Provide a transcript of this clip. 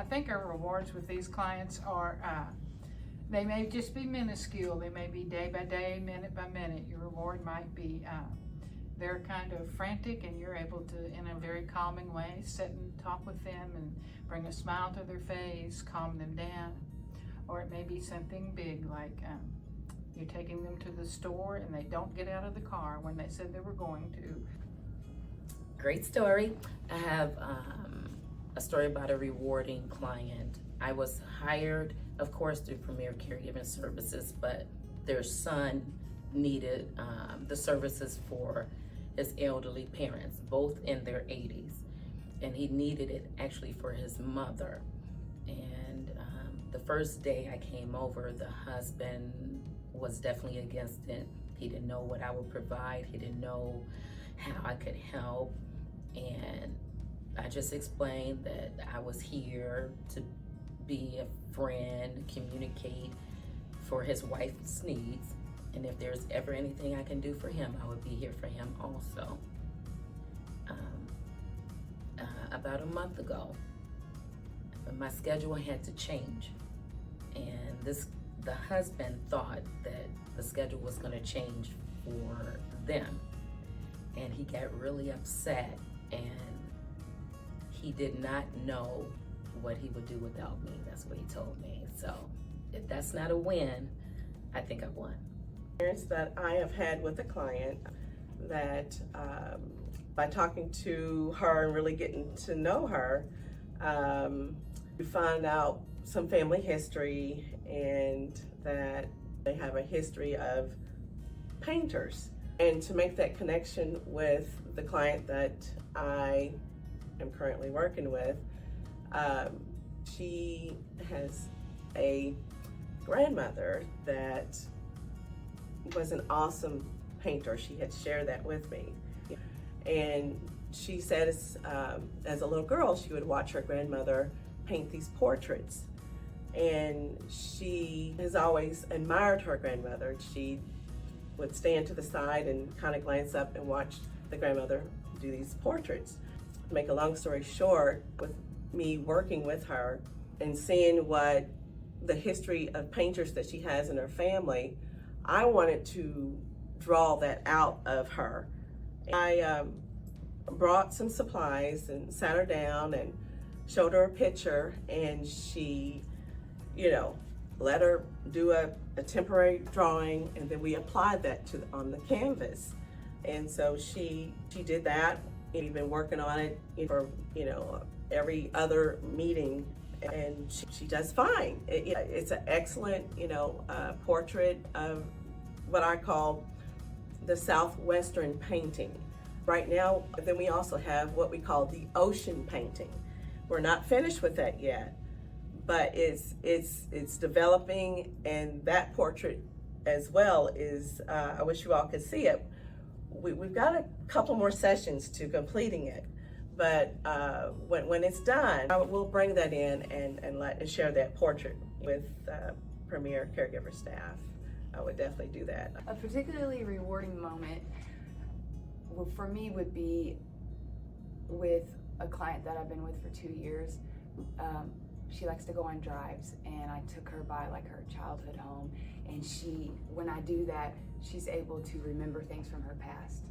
think our rewards with these clients are, they may just be minuscule. They may be day by day, minute by minute. Your reward might be, they're kind of frantic and you're able to, in a very calming way, sit and talk with them and bring a smile to their face, calm them down. Or it may be something big like you're taking them to the store and they don't get out of the car when they said they were going to. Great story. I have a story about a rewarding client. I was hired, of course, through Premier Caregiver Services, but their son needed the services for his elderly parents, both in their 80s. And he needed it actually for his mother. And the first day I came over, the husband was definitely against it. He didn't know what I would provide. He didn't know how I could help. And I just explained that I was here to be a friend, communicate for his wife's needs. And if there's ever anything I can do for him, I would be here for him also. About a month ago, my schedule had to change. And the husband thought that the schedule was going to change for them. And he got really upset, and he did not know what he would do without me. That's what he told me. So if that's not a win, I think I won. Experience that I have had with a client that by talking to her and really getting to know her, we find out some family history and that they have a history of painters. And to make that connection with the client that I am currently working with, she has a grandmother that was an awesome painter. She had shared that with me. And she said as a little girl, she would watch her grandmother paint these portraits. And she has always admired her grandmother. She would stand to the side and kind of glance up and watch the grandmother do these portraits. To make a long story short, with me working with her and seeing what the history of painters that she has in her family, I wanted to draw that out of her. I brought some supplies and sat her down and showed her a picture, and she, let her do a temporary drawing, and then we applied that on the canvas. And so she did that. We've been working on it for every other meeting, and she does fine. It's an excellent portrait of what I call the Southwestern painting. Right now, then we also have what we call the ocean painting. We're not finished with that yet, but it's developing, and that portrait as well is, I wish you all could see it. We've got a couple more sessions to completing it, but when it's done, I will bring that in and share that portrait with Premier Caregiver staff. I would definitely do that. A particularly rewarding moment for me would be with a client that I've been with for 2 years. She likes to go on drives, and I took her by like her childhood home, and when I do that, she's able to remember things from her past.